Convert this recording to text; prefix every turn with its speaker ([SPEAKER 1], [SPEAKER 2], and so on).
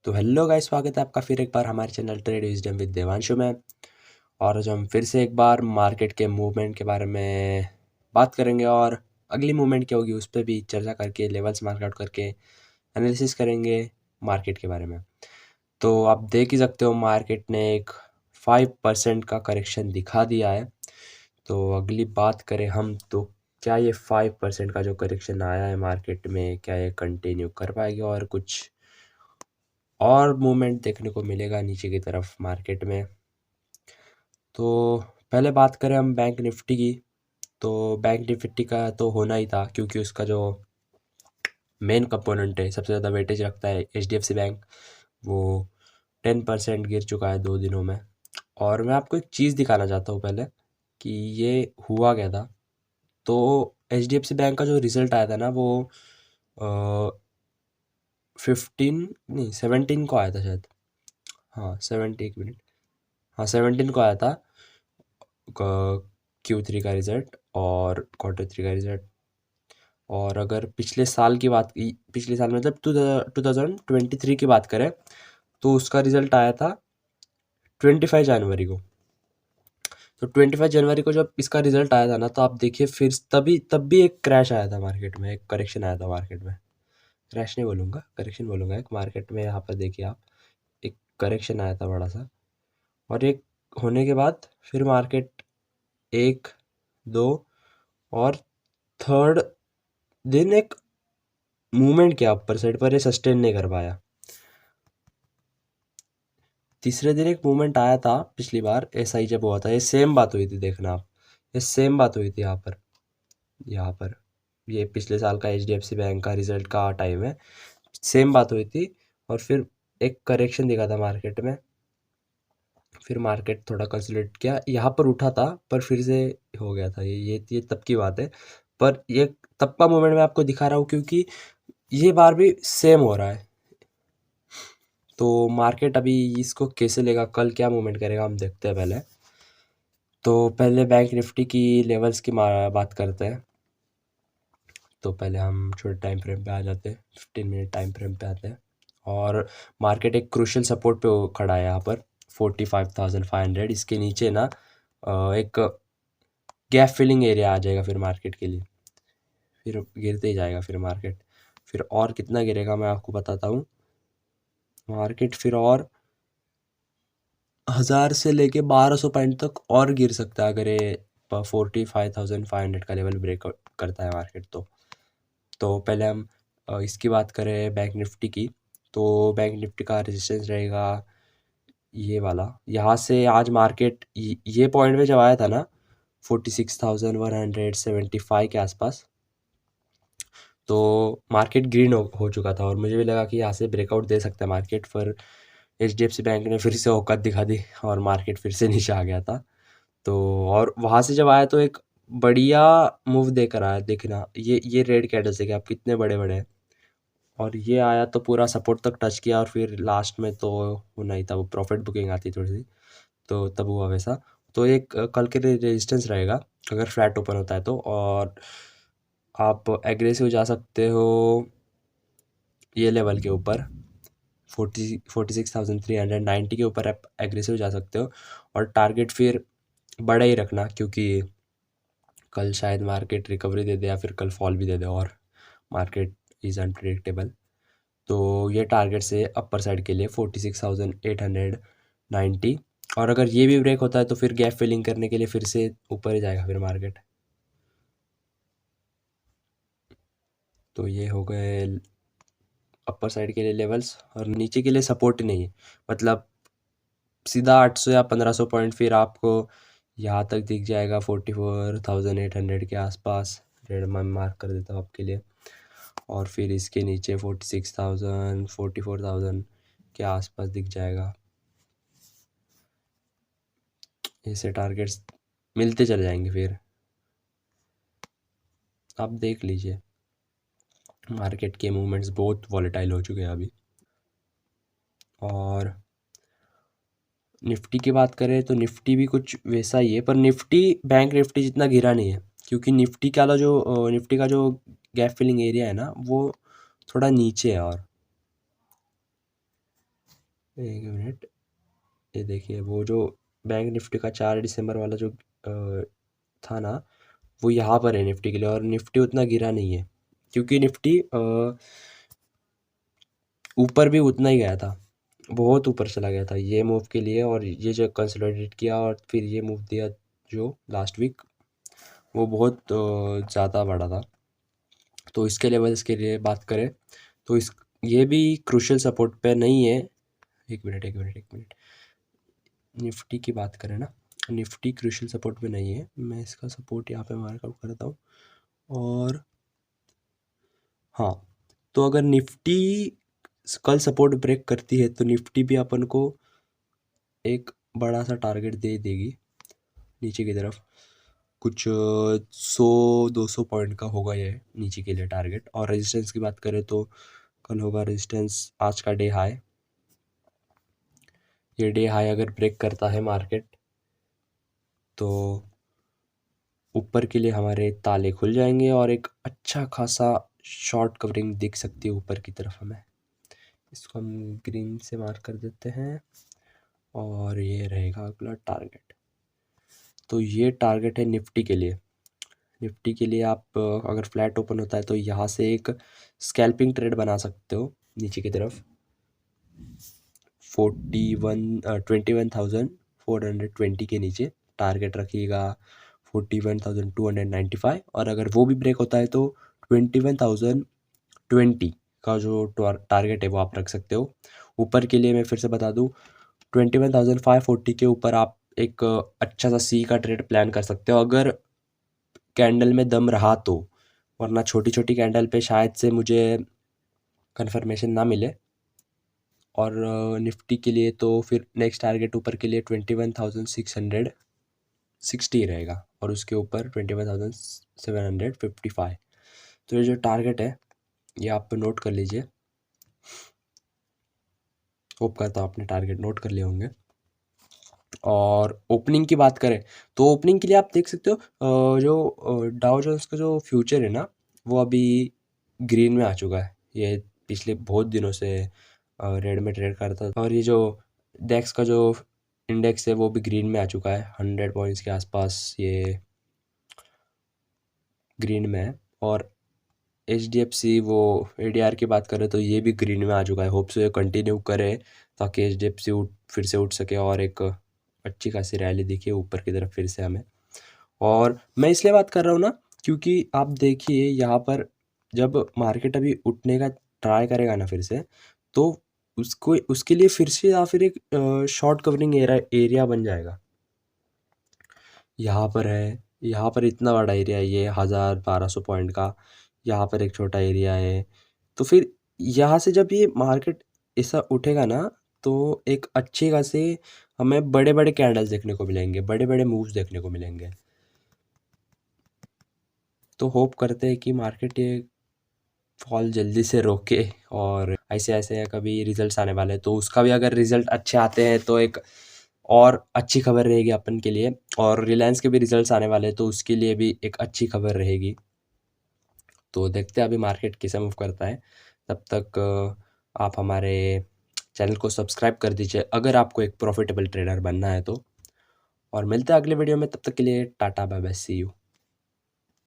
[SPEAKER 1] तो hello guys, स्वागत है आपका फिर एक बार हमारे channel trade wisdom with Devanshu में। और आज हम फिर से एक बार मार्केट के मूवमेंट के बारे में बात करेंगे और अगली मूवमेंट क्या होगी उस पर भी चर्चा करके लेवल्स मार्क आउट करके एनालिसिस करेंगे मार्केट के बारे में। तो आप देख ही सकते हो मार्केट ने एक 5% का करेक्शन दिखा दिया है। तो अगली बात करें हम तो क्या ये 5% का जो करेक्शन आया है मार्केट में, क्या ये कंटिन्यू कर पाएगी और कुछ और मूवमेंट देखने को मिलेगा नीचे की तरफ मार्केट में। तो पहले बात करें हम बैंक निफ्टी की, तो बैंक निफ्टी का तो होना ही था क्योंकि उसका जो मेन कंपोनेंट है, सबसे ज़्यादा वेटेज रखता है HDFC बैंक, वो 10% गिर चुका है 2 दिनों में। और मैं आपको एक चीज़ दिखाना चाहता हूँ पहले कि ये हुआ क्या था। तो HDFC बैंक का जो रिज़ल्ट आया था ना, वो 15 नहीं 17 को आया था शायद। हाँ 70, एक मिनट, हाँ 17 को आया था Q3 का रिज़ल्ट और Q3 का रिज़ल्ट। और अगर पिछले साल की बात की, पिछले साल मतलब 2023 की बात करें तो उसका रिज़ल्ट आया था 25 जनवरी को। तो 25 जनवरी को जब इसका रिज़ल्ट आया था ना, तो आप देखिए फिर तब भी एक क्रैश आया था मार्केट में, एक करेक्शन आया था मार्केट में। क्रैश नहीं बोलूँगा, करेक्शन बोलूँगा। एक मार्केट में यहाँ पर देखिए आप, एक करेक्शन आया था बड़ा सा, और एक होने के बाद फिर मार्केट 1, 2 और थर्ड दिन एक मूवमेंट किया अपर साइड पर, ये सस्टेन नहीं कर पाया। तीसरे दिन एक मूवमेंट आया था पिछली बार SI जब हुआ था, ये सेम बात हुई थी, देखना आप, ये सेम बात हुई थी यहाँ पर ये पिछले साल का HDFC बैंक का रिजल्ट का टाइम है, सेम बात हुई थी। और फिर एक करेक्शन दिखा था मार्केट में, फिर मार्केट थोड़ा कंसोलिडेट किया, यहाँ पर उठा था पर फिर से हो गया था। ये तब की बात है, पर ये तब का मूवमेंट मैं आपको दिखा रहा हूँ क्योंकि ये बार भी सेम हो रहा है। तो मार्केट अभी इसको कैसे लेगा, कल क्या मूवमेंट करेगा, हम देखते हैं पहले। तो पहले बैंक निफ्टी की लेवल्स की बात करते हैं। तो पहले हम छोटे टाइम फ्रेम पे आ जाते हैं, 15 मिनट टाइम फ्रेम पे आते हैं। और मार्केट एक क्रूशियल सपोर्ट पे खड़ा है यहाँ पर 45,500। इसके नीचे ना एक गैप फिलिंग एरिया आ जाएगा फिर मार्केट के लिए, फिर गिरते ही जाएगा फिर मार्केट। फिर और कितना गिरेगा मैं आपको बताता हूँ। मार्केट फिर और 1000 से लेके 1200 पॉइंट तक और गिर सकता है अगर ये 45,500 का लेवल ब्रेक करता है मार्केट। तो पहले हम इसकी बात करें बैंक निफ्टी की, तो बैंक निफ्टी का रेजिस्टेंस रहेगा ये वाला। यहाँ से आज मार्केट ये पॉइंट पे जब आया था ना 46,175 के आसपास, तो मार्केट ग्रीन हो चुका था और मुझे भी लगा कि यहाँ से ब्रेकआउट दे सकता है मार्केट, पर HDFC बैंक ने फिर से औकात दिखा दी और मार्केट फिर से नीचे आ गया था। तो और वहाँ से जब आया तो एक बढ़िया मूव देकर आया, देखना ये रेड कैंडल्स देखिए आप कितने बड़े बड़े हैं। और ये आया तो पूरा सपोर्ट तक टच किया और फिर लास्ट में तो होना ही था, वो प्रॉफिट बुकिंग आती थोड़ी सी, तो तब हुआ वैसा। तो एक कल के लिए रेजिस्टेंस रहेगा अगर फ्लैट ओपन होता है तो। और आप एग्रेसिव जा सकते हो ये लेवल के ऊपर 46,390 के ऊपर आप एग्रेसिव जा सकते हो। और टारगेट फिर बड़ा ही रखना क्योंकि कल शायद मार्केट रिकवरी दे दे या फिर कल फॉल भी दे दे, और मार्केट इज़ अनप्रिडिक्टेबल। तो ये टारगेट से अपर साइड के लिए 46,890। और अगर ये भी ब्रेक होता है तो फिर गैप फिलिंग करने के लिए फिर से ऊपर ही जाएगा फिर मार्केट। तो ये हो गए अपर साइड के लिए लेवल्स, और नीचे के लिए सपोर्ट ही नहीं है, मतलब सीधा 800 या 1500 पॉइंट फिर आपको यहाँ तक दिख जाएगा 44,800 के आसपास। रेड मैं मार्क कर देता हूँ आपके लिए। और फिर इसके नीचे 46,000 44,000 के आसपास दिख जाएगा। ऐसे टारगेट्स मिलते चले जाएंगे फिर, आप देख लीजिए। मार्केट के मूवमेंट्स बहुत वॉलेटाइल हो चुके हैं अभी। और निफ्टी की बात करें तो निफ्टी भी कुछ वैसा ही है, पर निफ्टी बैंक निफ्टी जितना गिरा नहीं है क्योंकि निफ्टी का जो गैप फिलिंग एरिया है ना, वो थोड़ा नीचे है। और एक मिनट, ये देखिए वो जो बैंक निफ्टी का 4 दिसंबर वाला जो था ना, वो यहाँ पर है निफ्टी के लिए, और निफ्टी उतना गिरा नहीं है क्योंकि निफ्टी ऊपर भी उतना ही गया था, बहुत ऊपर चला गया था ये मूव के लिए, और ये जो कंसोलिडेट किया और फिर ये मूव दिया जो लास्ट वीक, वो बहुत ज़्यादा बड़ा था। तो इसके लेवल्स के लिए बात करें तो इस ये भी क्रूशियल सपोर्ट पे नहीं है। एक मिनट एक मिनट एक मिनट, निफ्टी की बात करें ना, निफ्टी क्रूशियल सपोर्ट पे नहीं है, मैं इसका सपोर्ट यहाँ पे मार्कआउट करता हूँ। और हाँ, तो अगर निफ्टी कल सपोर्ट ब्रेक करती है तो निफ्टी भी अपन को एक बड़ा सा टारगेट दे देगी नीचे की तरफ, कुछ 100-200 पॉइंट का होगा ये नीचे के लिए टारगेट। और रेजिस्टेंस की बात करें तो कल होगा रेजिस्टेंस, आज का डे हाई, ये डे हाई अगर ब्रेक करता है मार्केट तो ऊपर के लिए हमारे ताले खुल जाएंगे और एक अच्छा खासा शॉर्ट कवरिंग दिख सकती है ऊपर की तरफ हमें। इसको हम ग्रीन से मार्क कर देते हैं और ये रहेगा अगला टारगेट। तो ये टारगेट है निफ्टी के लिए। निफ्टी के लिए आप अगर फ्लैट ओपन होता है तो यहाँ से एक स्कैल्पिंग ट्रेड बना सकते हो नीचे की तरफ, 21,420 के नीचे टारगेट रखिएगा 41,295, और अगर वो भी ब्रेक होता है तो 21,020 का जो टारगेट है वो आप रख सकते हो। ऊपर के लिए मैं फिर से बता दूं, 21,540 के ऊपर आप एक अच्छा सा सी का ट्रेड प्लान कर सकते हो अगर कैंडल में दम रहा तो, वरना छोटी छोटी कैंडल पे शायद से मुझे कन्फर्मेशन ना मिले। और निफ्टी के लिए तो फिर नेक्स्ट टारगेट ऊपर के लिए 21,660 रहेगा, और उसके ऊपर 21,755। तो ये जो टारगेट है ये आप नोट कर लीजिए। होप करता हूँ आपने टारगेट नोट कर लिए होंगे। और ओपनिंग की बात करें तो ओपनिंग के लिए आप देख सकते हो जो डाउ जोन्स का जो फ्यूचर है ना, वो अभी ग्रीन में आ चुका है। ये पिछले बहुत दिनों से रेड में ट्रेड करता था, और ये जो डेक्स का जो इंडेक्स है वो भी ग्रीन में आ चुका है, 100 पॉइंट्स के आसपास ये ग्रीन में है। और HDFC वो ADR की बात करें तो ये भी ग्रीन में आ चुका है। होप सो ये कंटिन्यू करे ताकि HDFC फिर से उठ सके और एक अच्छी खासी रैली दिखे ऊपर की तरफ फिर से हमें। और मैं इसलिए बात कर रहा हूँ ना क्योंकि आप देखिए यहाँ पर जब मार्केट अभी उठने का ट्राई करेगा ना फिर से, तो उसको उसके लिए फिर से या फिर एक शॉर्ट कवरिंग एरिया बन जाएगा। यहाँ पर है, यहाँ पर इतना बड़ा एरिया है ये 1,000-1,200 पॉइंट का, यहाँ पर एक छोटा एरिया है। तो फिर यहाँ से जब ये मार्केट ऐसा उठेगा ना तो एक अच्छे खासे हमें बड़े बड़े कैंडल्स देखने को मिलेंगे, बड़े बड़े मूव्स देखने को मिलेंगे। तो होप करते हैं कि मार्केट ये फॉल जल्दी से रोके, और ऐसे ऐसे कभी रिजल्ट्स आने वाले हैं तो उसका भी अगर रिजल्ट अच्छे आते हैं तो एक और अच्छी खबर रहेगी अपन के लिए। और रिलायंस के भी रिजल्ट्स आने वाले हैं तो उसके लिए भी एक अच्छी खबर रहेगी। तो देखते हैं अभी मार्केट कैसे मूव करता है। तब तक आप हमारे चैनल को सब्सक्राइब कर दीजिए अगर आपको एक प्रॉफिटेबल ट्रेडर बनना है तो। और मिलते हैं अगले वीडियो में, तब तक के लिए tata bye bye, see you.